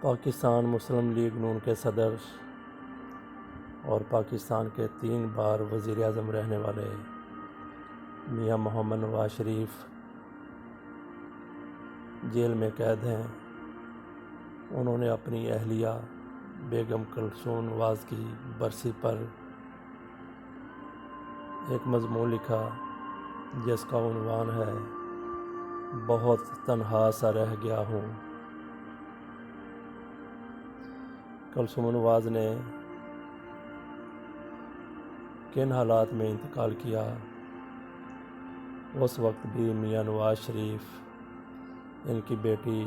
پاکستان مسلم league نون کے صدر اور پاکستان کے 3 بار وزیر اعظم رہنے والے میاں محمد نواز شریف جیل میں قید ہیں۔ انہوں نے اپنی اہلیہ بیگم کلثوم نواز کی برسی پر ایک مضمون لکھا جس کا عنوان ہے بہت تنہا سا رہ گیا ہوں۔ کلثوم نواز نے کن حالات میں انتقال کیا؟ اس وقت بھی میاں نواز شریف، ان کی بیٹی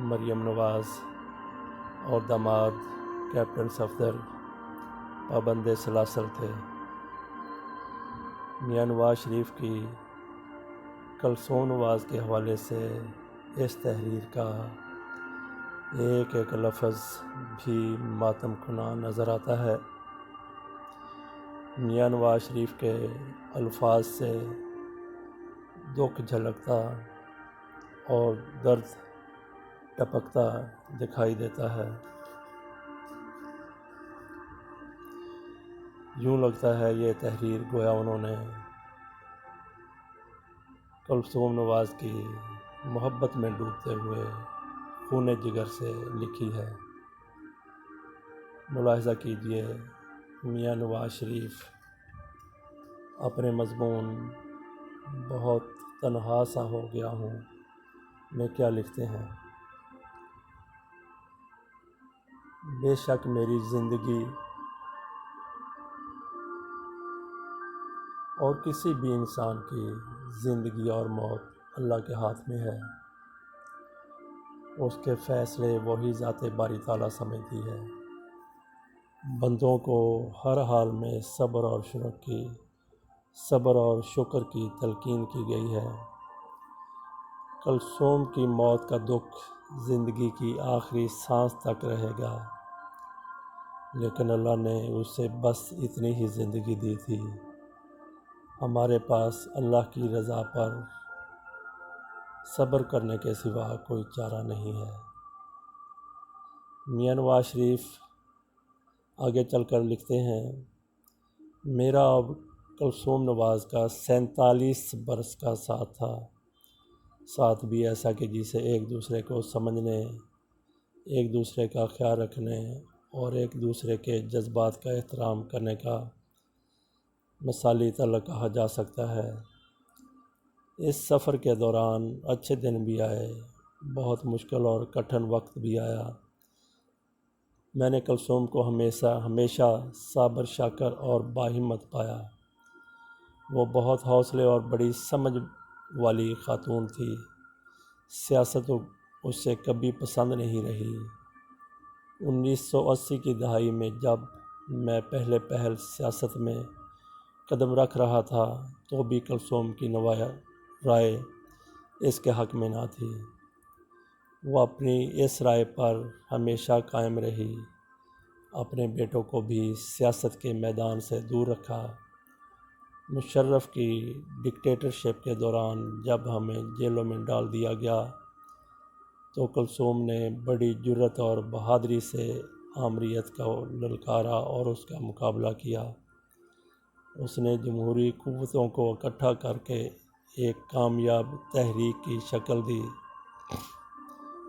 مریم نواز اور داماد کیپٹن صفدر پابند سلاسل تھے۔ میاں نواز شریف کی کلثوم نواز کے حوالے سے اس تحریر کا ایک ایک لفظ بھی ماتم کناں نظر آتا ہے۔ میاں نواز شریف کے الفاظ سے دکھ جھلکتا اور درد ٹپکتا دکھائی دیتا ہے۔ یوں لگتا ہے یہ تحریر گویا انہوں نے کلثوم نواز کی محبت میں ڈوبتے ہوئے خون جگر سے لکھی ہے۔ ملاحظہ کیجیے میاں نواز شریف اپنے مضمون بہت تنہا سا ہو گیا ہوں میں کیا لکھتے ہیں۔ بے شک میری زندگی اور کسی بھی انسان کی زندگی اور موت اللہ کے ہاتھ میں ہے۔ اس کے فیصلے وہی ذات باری تعالیٰ سمجھتی ہے۔ بندوں کو ہر حال میں صبر اور شکر کی تلقین کی گئی ہے۔ کلثوم کی موت کا دکھ زندگی کی آخری سانس تک رہے گا، لیکن اللہ نے اسے بس اتنی ہی زندگی دی تھی۔ ہمارے پاس اللہ کی رضا پر صبر کرنے کے سوا کوئی چارہ نہیں ہے۔ میاں نواز شریف آگے چل کر لکھتے ہیں، میرا اب کلثوم نواز کا 47 برس کا ساتھ تھا، ساتھ بھی ایسا کہ جسے ایک دوسرے کو سمجھنے، ایک دوسرے کا خیال رکھنے اور ایک دوسرے کے جذبات کا احترام کرنے کا مثالی تعلق کہا جا سکتا ہے۔ اس سفر کے دوران اچھے دن بھی آئے، بہت مشکل اور کٹھن وقت بھی آیا۔ میں نے کلثوم کو ہمیشہ صابر، شاکر اور باہمت پایا۔ وہ بہت حوصلے اور بڑی سمجھ والی خاتون تھی۔ سیاست اس سے کبھی پسند نہیں رہی۔ 1980 کی دہائی میں جب میں پہل سیاست میں قدم رکھ رہا تھا تو بھی کلثوم کی رائے اس کے حق میں نہ تھی۔ وہ اپنی اس رائے پر ہمیشہ قائم رہی، اپنے بیٹوں کو بھی سیاست کے میدان سے دور رکھا۔ مشرف کی ڈکٹیٹرشپ کے دوران جب ہمیں جیلوں میں ڈال دیا گیا تو کلثوم نے بڑی جرأت اور بہادری سے آمریت کو للکارا اور اس کا مقابلہ کیا۔ اس نے جمہوری قوتوں کو اکٹھا کر کے ایک کامیاب تحریک کی شکل دی،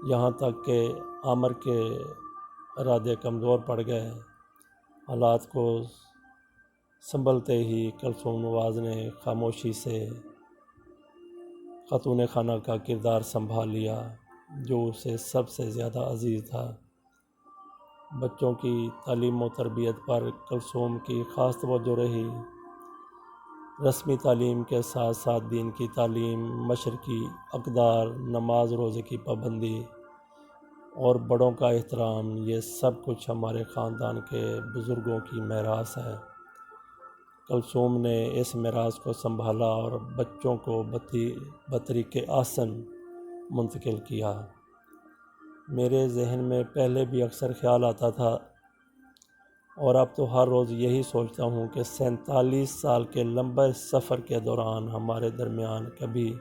یہاں تک کہ آمر کے ارادے کمزور پڑ گئے۔ حالات کو سنبھلتے ہی کلثوم نواز نے خاموشی سے خاتون خانہ کا کردار سنبھال لیا جو اسے سب سے زیادہ عزیز تھا۔ بچوں کی تعلیم و تربیت پر کلثوم کی خاص توجہ رہی۔ رسمی تعلیم کے ساتھ ساتھ دین کی تعلیم، مشرقی اقدار، نماز روزے کی پابندی اور بڑوں کا احترام، یہ سب کچھ ہمارے خاندان کے بزرگوں کی میراث ہے۔ کلثوم نے اس میراث کو سنبھالا اور بچوں کو بطریق احسن منتقل کیا۔ میرے ذہن میں پہلے بھی اکثر خیال آتا تھا اور اب تو ہر روز یہی سوچتا ہوں کہ 47 سال کے لمبے سفر کے دوران ہمارے درمیان کبھی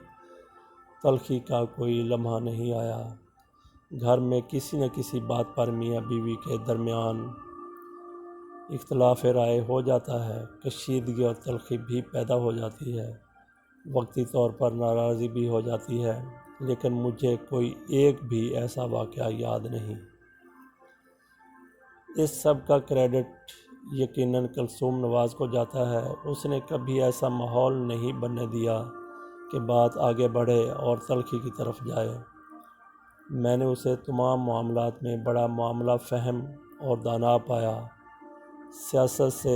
تلخی کا کوئی لمحہ نہیں آیا۔ گھر میں کسی نہ کسی بات پر میاں بیوی کے درمیان اختلاف رائے ہو جاتا ہے، کشیدگی اور تلخی بھی پیدا ہو جاتی ہے، وقتی طور پر ناراضی بھی ہو جاتی ہے، لیکن مجھے کوئی ایک بھی ایسا واقعہ یاد نہیں۔ اس سب کا کریڈٹ یقیناً کلثوم نواز کو جاتا ہے۔ اس نے کبھی ایسا ماحول نہیں بننے دیا کہ بات آگے بڑھے اور تلخی کی طرف جائے۔ میں نے اسے تمام معاملات میں بڑا معاملہ فہم اور دانا پایا۔ سیاست سے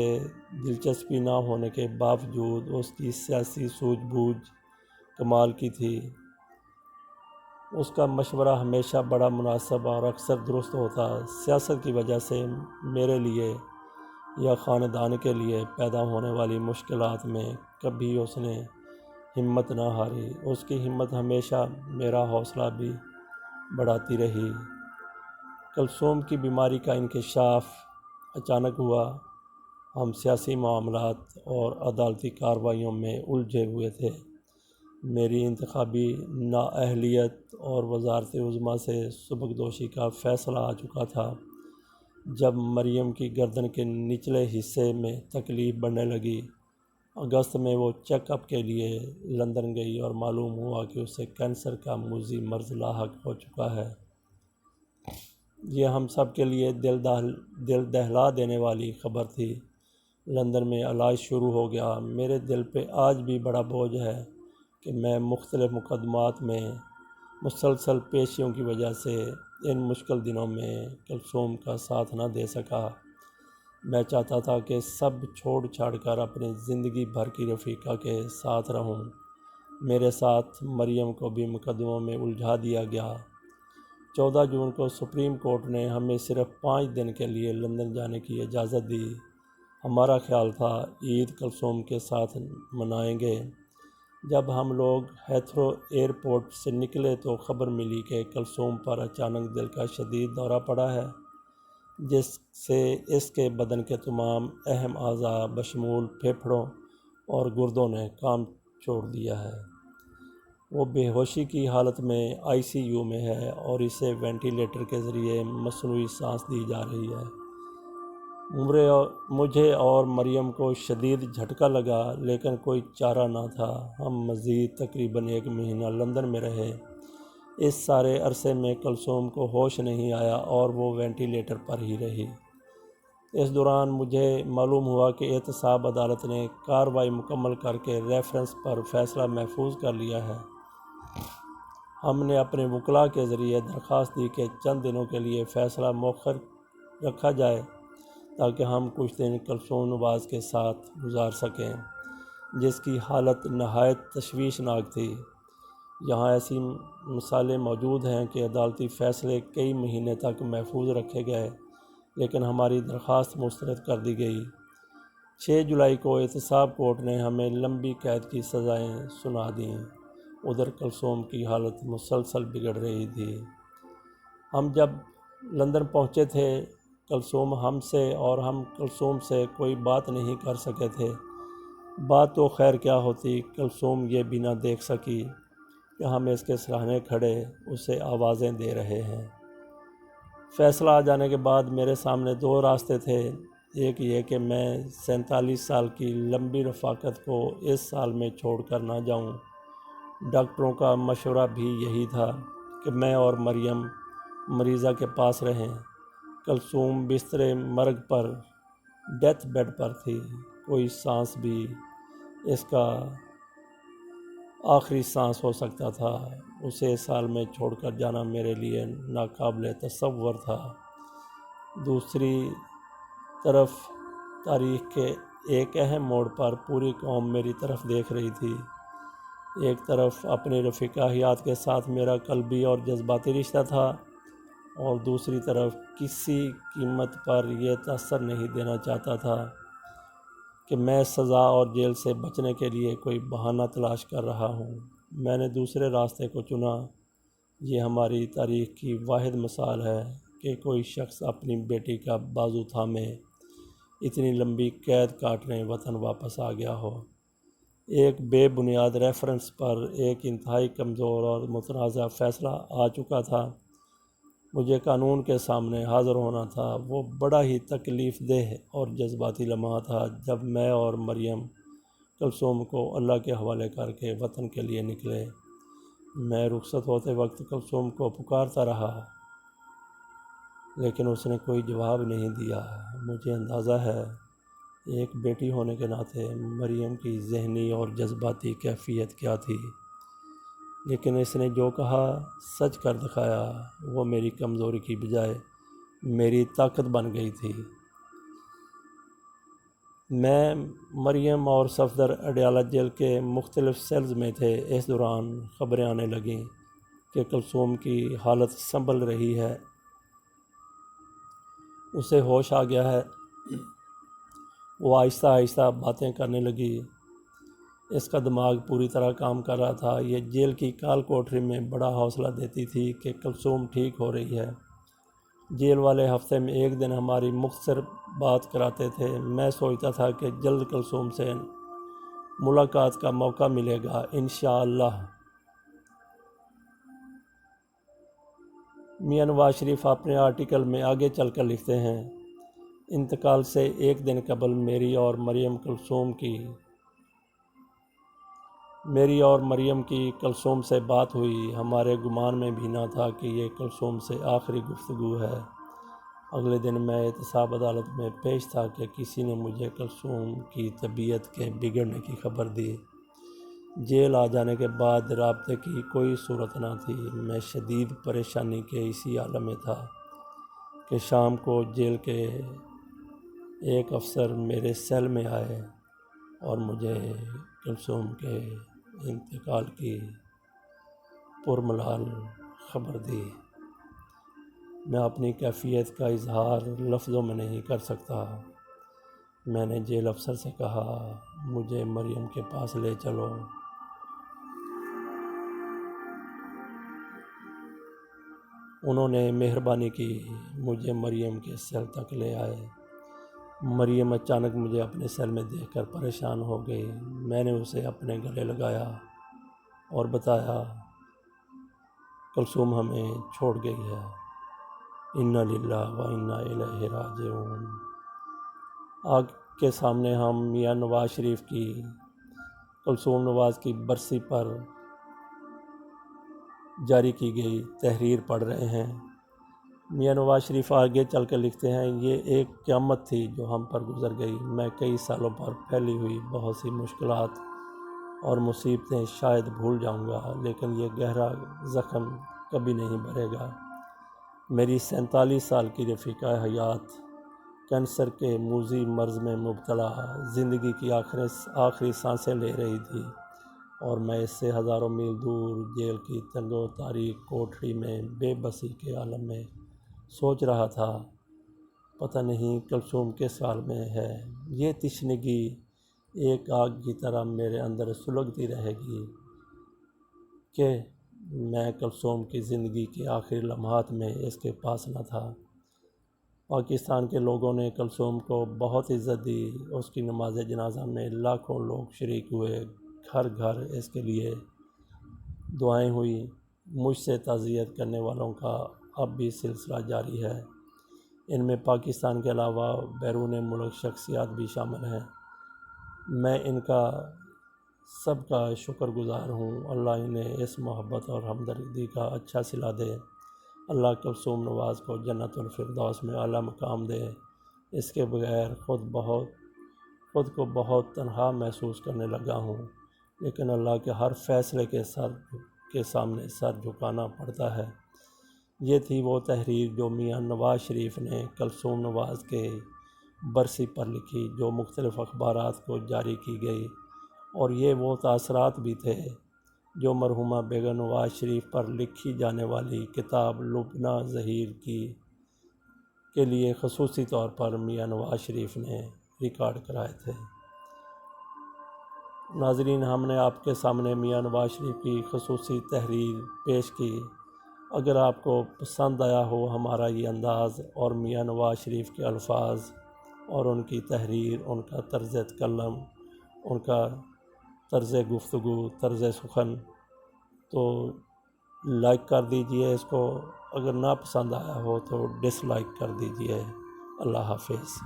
دلچسپی نہ ہونے کے باوجود اس کی سیاسی سوجھ بوجھ کمال کی تھی۔ اس کا مشورہ ہمیشہ بڑا مناسب اور اکثر درست ہوتا۔ سیاست کی وجہ سے میرے لیے یا خاندان کے لیے پیدا ہونے والی مشکلات میں کبھی اس نے ہمت نہ ہاری۔ اس کی ہمت ہمیشہ میرا حوصلہ بھی بڑھاتی رہی۔ کلثوم کی بیماری کا انکشاف اچانک ہوا۔ ہم سیاسی معاملات اور عدالتی کارروائیوں میں الجھے ہوئے تھے۔ میری انتخابی نااہلیت اور وزارت عظمیٰ سے سبکدوشی کا فیصلہ آ چکا تھا۔ جب مریم کی گردن کے نچلے حصے میں تکلیف بڑھنے لگی، اگست میں وہ چیک اپ کے لیے لندن گئی اور معلوم ہوا کہ اسے کینسر کا موذی مرض لاحق ہو چکا ہے۔ یہ ہم سب کے لیے دل دہلا دینے والی خبر تھی۔ لندن میں علاج شروع ہو گیا۔ میرے دل پہ آج بھی بڑا بوجھ ہے کہ میں مختلف مقدمات میں مسلسل پیشیوں کی وجہ سے ان مشکل دنوں میں کلثوم کا ساتھ نہ دے سکا۔ میں چاہتا تھا کہ سب چھوڑ چھاڑ کر اپنی زندگی بھر کی رفیقہ کے ساتھ رہوں۔ میرے ساتھ مریم کو بھی مقدموں میں الجھا دیا گیا۔ 14 جون کو سپریم کورٹ نے ہمیں صرف 5 دن کے لیے لندن جانے کی اجازت دی۔ ہمارا خیال تھا عید کلثوم کے ساتھ منائیں گے۔ جب ہم لوگ ہیتھرو ایئرپورٹ سے نکلے تو خبر ملی کہ کلثوم پر اچانک دل کا شدید دورہ پڑا ہے، جس سے اس کے بدن کے تمام اہم اعضاء بشمول پھیپھڑوں اور گردوں نے کام چھوڑ دیا ہے۔ وہ بے ہوشی کی حالت میں ICU میں ہے اور اسے وینٹی لیٹر کے ذریعے مصنوعی سانس دی جا رہی ہے۔ مجھے اور مریم کو شدید جھٹکا لگا، لیکن کوئی چارہ نہ تھا۔ ہم مزید تقریباً 1 مہینہ لندن میں رہے۔ اس سارے عرصے میں کلثوم کو ہوش نہیں آیا اور وہ وینٹی لیٹر پر ہی رہی۔ اس دوران مجھے معلوم ہوا کہ احتساب عدالت نے کارروائی مکمل کر کے ریفرنس پر فیصلہ محفوظ کر لیا ہے۔ ہم نے اپنے وکلاء کے ذریعے درخواست دی کہ چند دنوں کے لیے فیصلہ مؤخر رکھا جائے تاکہ ہم کچھ دن کلثوم نواز کے ساتھ گزار سکیں، جس کی حالت نہایت تشویشناک تھی۔ یہاں ایسی مثالیں موجود ہیں کہ عدالتی فیصلے کئی مہینے تک محفوظ رکھے گئے، لیکن ہماری درخواست مسترد کر دی گئی۔ 6 جولائی کو احتساب کورٹ نے ہمیں لمبی قید کی سزائیں سنا دیں۔ ادھر کلثوم کی حالت مسلسل بگڑ رہی تھی۔ ہم جب لندن پہنچے تھے، کلثوم ہم سے اور ہم کلثوم سے کوئی بات نہیں کر سکے تھے۔ بات تو خیر کیا ہوتی، کلثوم یہ بھی نہ دیکھ سکی کہ ہم اس کے سراہنے کھڑے اسے آوازیں دے رہے ہیں۔ فیصلہ آ جانے کے بعد میرے سامنے 2 راستے تھے۔ ایک یہ کہ میں 47 سال کی لمبی رفاقت کو اس سال میں چھوڑ کر نہ جاؤں۔ ڈاکٹروں کا مشورہ بھی یہی تھا کہ میں اور مریم مریضہ کے پاس رہیں۔ کلثوم بستر مرگ پر، ڈیتھ بیڈ پر تھی۔ کوئی سانس بھی اس کا آخری سانس ہو سکتا تھا۔ اسے اس سال میں چھوڑ کر جانا میرے لیے ناقابل تصور تھا۔ دوسری طرف تاریخ کے ایک اہم موڑ پر پوری قوم میری طرف دیکھ رہی تھی۔ ایک طرف اپنی رفیقہ حیات کے ساتھ میرا قلبی اور جذباتی رشتہ تھا، اور دوسری طرف کسی قیمت پر یہ تاثر نہیں دینا چاہتا تھا کہ میں سزا اور جیل سے بچنے کے لیے کوئی بہانہ تلاش کر رہا ہوں۔ میں نے دوسرے راستے کو چنا۔ یہ ہماری تاریخ کی واحد مثال ہے کہ کوئی شخص اپنی بیٹی کا بازو تھامے اتنی لمبی قید کاٹنے وطن واپس آ گیا ہو۔ ایک بے بنیاد ریفرنس پر ایک انتہائی کمزور اور متنازع فیصلہ آ چکا تھا۔ مجھے قانون کے سامنے حاضر ہونا تھا۔ وہ بڑا ہی تکلیف دہ اور جذباتی لمحہ تھا جب میں اور مریم کلثوم کو اللہ کے حوالے کر کے وطن کے لیے نکلے۔ میں رخصت ہوتے وقت کلثوم کو پکارتا رہا لیکن اس نے کوئی جواب نہیں دیا۔ مجھے اندازہ ہے ایک بیٹی ہونے کے ناطے مریم کی ذہنی اور جذباتی کیفیت کیا تھی، لیکن اس نے جو کہا سچ کر دکھایا۔ وہ میری کمزوری کی بجائے میری طاقت بن گئی تھی۔ میں، مریم اور صفدر اڈیالہ جیل کے مختلف سیلز میں تھے۔ اس دوران خبریں آنے لگیں کہ کلثوم کی حالت سنبھل رہی ہے، اسے ہوش آ گیا ہے۔ وہ آہستہ آہستہ باتیں کرنے لگی۔ اس کا دماغ پوری طرح کام کر رہا تھا۔ یہ جیل کی کال کوٹری میں بڑا حوصلہ دیتی تھی کہ کلثوم ٹھیک ہو رہی ہے۔ جیل والے ہفتے میں ایک دن ہماری مختصر بات کراتے تھے۔ میں سوچتا تھا کہ جلد کلثوم سے ملاقات کا موقع ملے گا انشاءاللہ۔ میاں نواز شریف اپنے آرٹیکل میں آگے چل کر لکھتے ہیں، انتقال سے ایک دن قبل میری اور مریم کی کلثوم سے بات ہوئی۔ ہمارے گمان میں بھی نہ تھا کہ یہ کلثوم سے آخری گفتگو ہے۔ اگلے دن میں احتساب عدالت میں پیش تھا کہ کسی نے مجھے کلثوم کی طبیعت کے بگڑنے کی خبر دی۔ جیل آ جانے کے بعد رابطے کی کوئی صورت نہ تھی۔ میں شدید پریشانی کے اسی عالم میں تھا کہ شام کو جیل کے ایک افسر میرے سیل میں آئے اور مجھے کلثوم کے انتقال کی پرملال خبر دی۔ میں اپنی کیفیت کا اظہار لفظوں میں نہیں کر سکتا۔ میں نے جیل افسر سے کہا، مجھے مریم کے پاس لے چلو۔ انہوں نے مہربانی کی، مجھے مریم کے سیل تک لے آئے۔ مریم اچانک مجھے اپنے سیل میں دیکھ کر پریشان ہو گئی۔ میں نے اسے اپنے گلے لگایا اور بتایا، کلثوم ہمیں چھوڑ گئی ہے، انا للہ و انا الیہ راجعون۔ آگ کے سامنے ہم میاں نواز شریف کی کلثوم نواز کی برسی پر جاری کی گئی تحریر پڑھ رہے ہیں۔ میاں نواز شریف آگے چل کر لکھتے ہیں، یہ ایک قیامت تھی جو ہم پر گزر گئی۔ میں کئی سالوں پر پھیلی ہوئی بہت سی مشکلات اور مصیبتیں شاید بھول جاؤں گا، لیکن یہ گہرا زخم کبھی نہیں بھرے گا۔ میری 47 سال کی رفیقہ حیات کینسر کے موذی مرض میں مبتلا زندگی کی آخری سانسیں لے رہی تھی، اور میں اس سے ہزاروں میل دور جیل کی تنگ و تاریک کوٹڑی میں بے بسی کے عالم میں سوچ رہا تھا، پتہ نہیں کلثوم کس حال میں ہے۔ یہ تشنگی ایک آگ کی طرح میرے اندر سلگتی رہے گی کہ میں کلثوم کی زندگی کے آخری لمحات میں اس کے پاس نہ تھا۔ پاکستان کے لوگوں نے کلثوم کو بہت عزت دی۔ اس کی نماز جنازہ میں لاکھوں لوگ شریک ہوئے، گھر گھر اس کے لیے دعائیں ہوئیں۔ مجھ سے تعزیت کرنے والوں کا اب بھی سلسلہ جاری ہے۔ ان میں پاکستان کے علاوہ بیرون ملک شخصیات بھی شامل ہیں۔ میں ان کا سب کا شکر گزار ہوں۔ اللہ انہیں اس محبت اور ہمدردی کا اچھا صلہ دے۔ اللہ کلثوم نواز کو جنت الفردوس میں اعلیٰ مقام دے۔ اس کے بغیر خود کو بہت تنہا محسوس کرنے لگا ہوں، لیکن اللہ کے ہر فیصلے کے سامنے سر جھکانا پڑتا ہے۔ یہ تھی وہ تحریر جو میاں نواز شریف نے کلثوم نواز کے برسی پر لکھی، جو مختلف اخبارات کو جاری کی گئی، اور یہ وہ تاثرات بھی تھے جو مرحومہ بیگم نواز شریف پر لکھی جانے والی کتاب لبنہ ظہیر کے لیے خصوصی طور پر میاں نواز شریف نے ریکارڈ کرائے تھے۔ ناظرین، ہم نے آپ کے سامنے میاں نواز شریف کی خصوصی تحریر پیش کی۔ اگر آپ کو پسند آیا ہو ہمارا یہ انداز اور میاں نواز شریف کے الفاظ اور ان کی تحریر، ان کا طرز تکلم، ان کا طرز گفتگو، طرز سخن، تو لائک کر دیجئے اس کو، اگر نہ پسند آیا ہو تو ڈس لائک کر دیجئے۔ اللہ حافظ۔